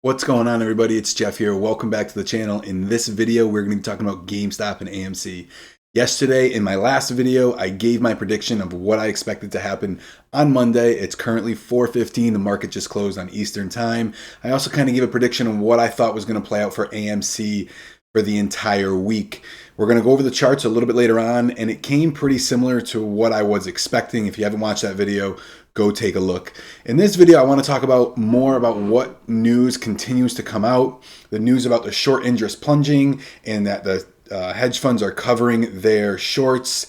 What's going on, everybody? It's Jeff here. Welcome back to the channel. In this video, we're going to be talking about GameStop and AMC. Yesterday, in my last video, I gave my prediction of what I expected to happen on Monday. It's currently 4:15. The market just closed on Eastern time. I also kind of gave a prediction of what I thought was going to play out for AMC for the entire week. We're going to go over the charts a little bit later on, and it came pretty similar to what I was expecting. If you haven't watched that video, go take a look. In this video, I want to talk about more about what news continues to come out, the news about the short interest plunging and that the hedge funds are covering their shorts,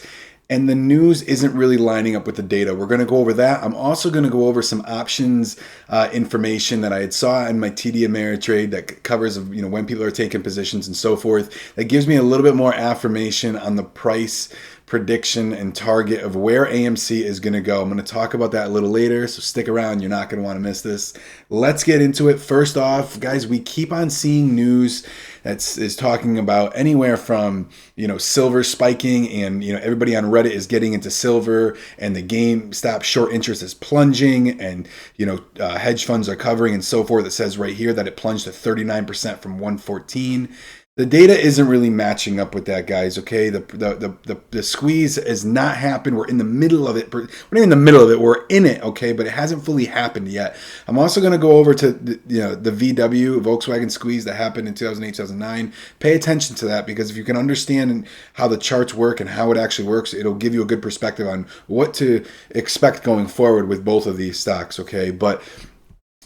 and the news isn't really lining up with the data. We're going to go over that. I'm also going to go over some options information that I had saw in my TD Ameritrade that covers when people are taking positions and so forth. That gives me a little bit more affirmation on the price prediction and target of where AMC is going to go. I'm going to talk about that a little later, so stick around. You're not going to want to miss this. Let's get into it. First off, guys, we keep on seeing news is talking about anywhere from silver spiking, and everybody on Reddit is getting into silver, and the GameStop short interest is plunging, and hedge funds are covering and so forth. It says right here that it plunged to 39% from 114. The data isn't really matching up with that, guys, okay? The squeeze has not happened. We're in the middle of it. We're not in the middle of it. We're in it, okay? But it hasn't fully happened yet. I'm also going to go over to the VW, Volkswagen squeeze that happened in 2008, 2009. Pay attention to that, because if you can understand how the charts work and how it actually works, it'll give you a good perspective on what to expect going forward with both of these stocks, okay? But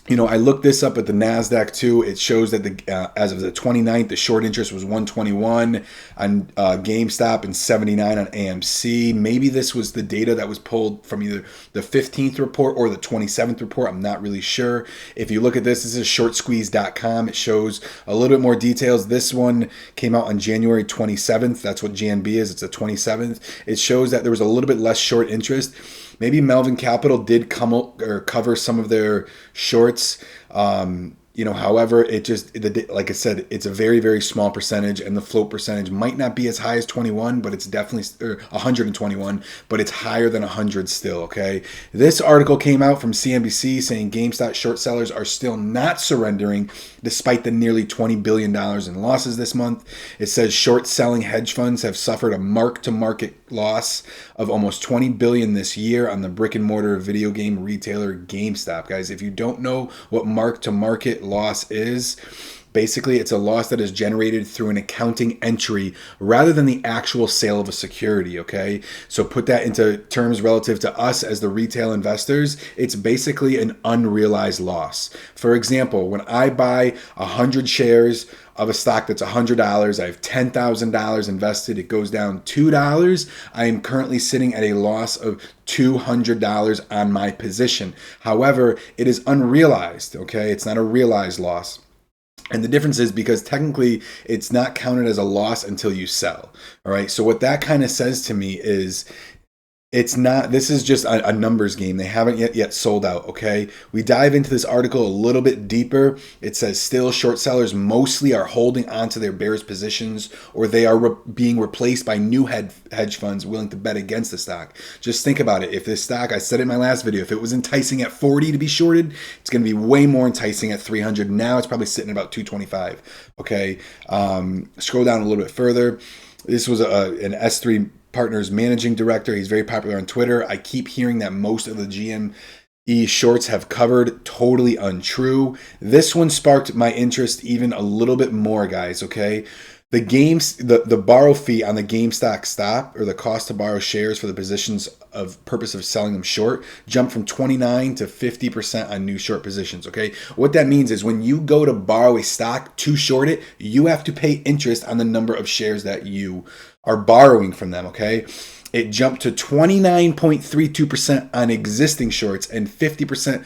I looked this up at the NASDAQ too. It shows that as of the 29th, the short interest was 121 on GameStop and 79 on AMC. Maybe this was the data that was pulled from either the 15th report or the 27th report. I'm not really sure. If you look at this is shortsqueeze.com. It shows a little bit more details. This one came out on January 27th. That's what GMB is. It's the 27th. It shows that there was a little bit less short interest. Maybe Melvin Capital did come or cover some of their shorts. However, like I said, it's a very, very small percentage, and the float percentage might not be as high as 21, but it's definitely 121, but it's higher than 100 still, okay? This article came out from CNBC saying GameStop short sellers are still not surrendering despite the nearly $20 billion in losses this month. It says short selling hedge funds have suffered a mark-to-market loss of almost $20 billion this year on the brick-and-mortar video game retailer GameStop. Guys, if you don't know what mark-to-market loss is, basically it's a loss that is generated through an accounting entry rather than the actual sale of a security, okay? So put that into terms relative to us as the retail investors, it's basically an unrealized loss. For example, when I buy 100 shares of a stock that's $100, I have $10,000 invested, it goes down $2, I am currently sitting at a loss of $200 on my position. However, it is unrealized, okay? It's not a realized loss. And the difference is because technically it's not counted as a loss until you sell. All right. So what that kind of says to me is this is just a numbers game. They haven't yet sold out, okay? We dive into this article a little bit deeper. It says still short sellers mostly are holding onto their bearish positions, or they are being replaced by new hedge funds willing to bet against the stock. Just think about it. If this stock, I said it in my last video, if it was enticing at 40 to be shorted, it's going to be way more enticing at 300. Now it's probably sitting at about 225, okay? Scroll down a little bit further. This was an S3 Partners managing director. He's very popular on Twitter. I keep hearing that most of the GME shorts have covered. Totally untrue. This one sparked my interest even a little bit more, guys, okay? The borrow fee on the GameStop stop, or the cost to borrow shares for the positions of purpose of selling them short, jumped from 29 to 50% on new short positions, okay? What that means is when you go to borrow a stock to short it, you have to pay interest on the number of shares that you are borrowing from them, okay? It jumped to 29.32% on existing shorts and 50%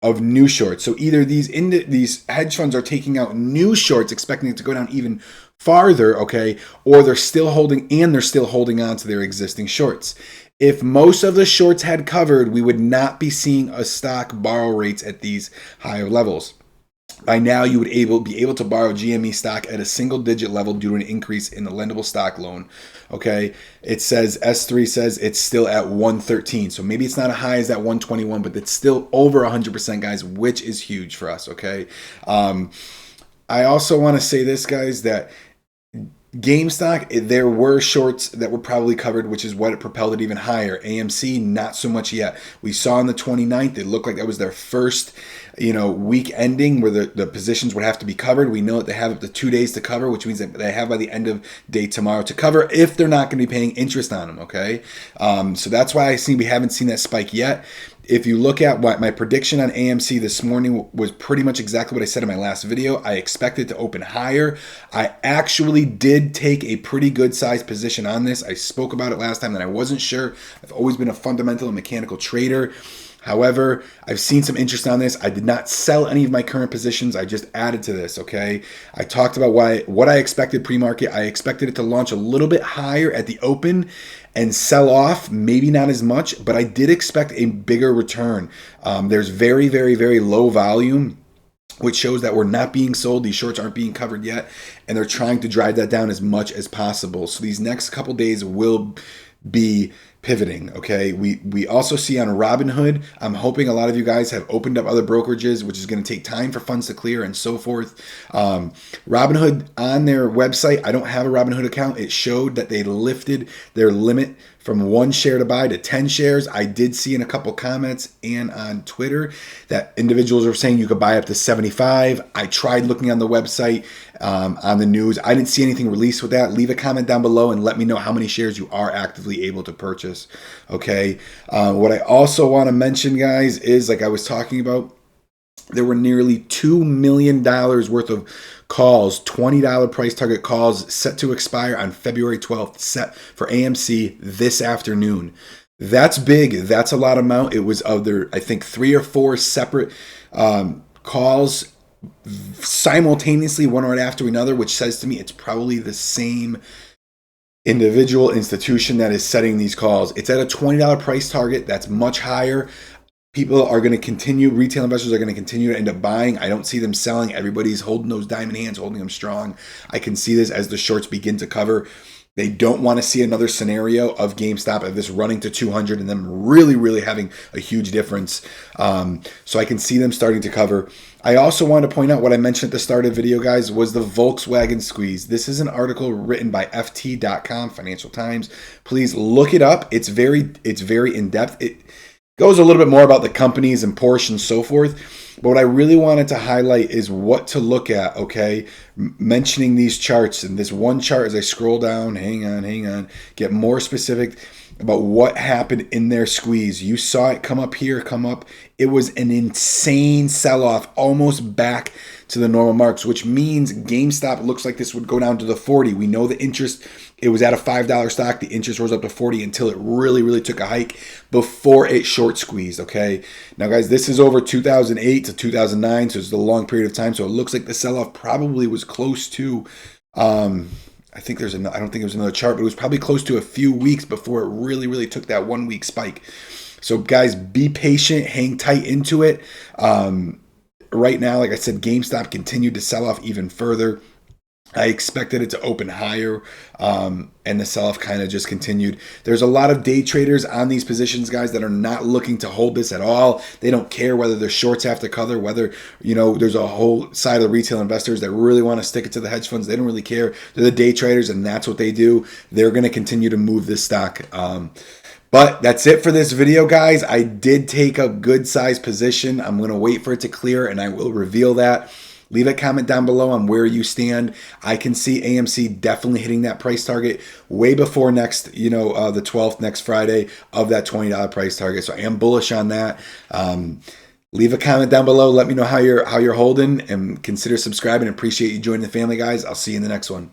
of new shorts. So either these hedge funds are taking out new shorts expecting it to go down even farther, okay, or they're still holding on to their existing shorts. If most of the shorts had covered, we would not be seeing a stock borrow rates at these higher levels. By now, you would be able to borrow GME stock at a single-digit level due to an increase in the lendable stock loan. Okay, it says S3 says it's still at 113, so maybe it's not as high as that 121, but it's still over 100%, guys, which is huge for us. Okay, I also want to say this, guys, that GameStop, there were shorts that were probably covered, which is what it propelled it even higher. AMC, not so much yet. We saw on the 29th, it looked like that was their first, week ending where the positions would have to be covered. We know that they have up to 2 days to cover, which means that they have by the end of day tomorrow to cover if they're not going to be paying interest on them, okay? So that's why we haven't seen that spike yet. If you look at what my prediction on AMC this morning was pretty much exactly what I said in my last video. I expected to open higher. I actually did take a pretty good sized position on this. I spoke about it last time that I wasn't sure. I've always been a fundamental and mechanical trader. However, I've seen some interest on this. I did not sell any of my current positions. I just added to this, okay? I talked about what I expected pre-market. I expected it to launch a little bit higher at the open and sell off, maybe not as much, but I did expect a bigger return. There's very, very, very low volume, which shows that we're not being sold. These shorts aren't being covered yet, and they're trying to drive that down as much as possible. So these next couple days will be pivoting, okay? We also see on Robinhood, I'm hoping a lot of you guys have opened up other brokerages, which is going to take time for funds to clear and so forth. Robinhood, on their website, I don't have a Robinhood account. It showed that they lifted their limit from 1 share to buy to 10 shares. I did see in a couple comments and on Twitter that individuals were saying you could buy up to 75. I tried looking on the website, on the news. I didn't see anything released with that. Leave a comment down below and let me know how many shares you are actively able to purchase. Okay. What I also want to mention, guys, is like I was talking about, there were nearly $2 million worth of calls, $20 price target calls set to expire on February 12th, set for AMC this afternoon. That's big. That's a lot of amount. It was of their, I think, 3 or 4 separate calls simultaneously, one right after another, which says to me it's probably the same individual institution that is setting these calls. It's at a $20 price target. That's much higher. People are going to continue, retail investors are going to continue to end up buying. I don't see them selling. Everybody's holding those diamond hands, holding them strong. I can see this as the shorts begin to cover. They don't want to see another scenario of GameStop, of this running to 200 and them really, really having a huge difference. So I can see them starting to cover. I also want to point out what I mentioned at the start of the video, guys, was the Volkswagen squeeze. This is an article written by FT.com, Financial Times. Please look it up. It's very in-depth. It goes a little bit more about the companies and Porsche and so forth. But what I really wanted to highlight is what to look at, okay? Mentioning these charts, and this one chart as I scroll down, hang on, get more specific about what happened in their squeeze. You saw it come up here, come up. It was an insane sell-off, almost back to the normal marks, which means GameStop looks like this would go down to the 40. We know the interest, it was at a $5 stock. The interest rose up to 40 until it really, really took a hike before it short squeezed, okay? Now, guys, this is over 2008 to 2009, so it's a long period of time. So it looks like the sell-off probably was close to, I don't think it was another chart, but it was probably close to a few weeks before it really, really took that 1 week spike. So, guys, be patient, hang tight into it. Right now, like I said, GameStop continued to sell off even further. I expected it to open higher, and the sell-off kind of just continued. There's a lot of day traders on these positions, guys, that are not looking to hold this at all. They don't care whether their shorts have to cover, whether, there's a whole side of the retail investors that really want to stick it to the hedge funds. They don't really care. They're the day traders, and that's what they do. They're going to continue to move this stock. But that's it for this video, guys. I did take a good size position. I'm going to wait for it to clear, and I will reveal that. Leave a comment down below on where you stand. I can see AMC definitely hitting that price target way before next, the 12th, next Friday, of that $20 price target. So I am bullish on that. Leave a comment down below. Let me know how you're holding, and consider subscribing. Appreciate you joining the family, guys. I'll see you in the next one.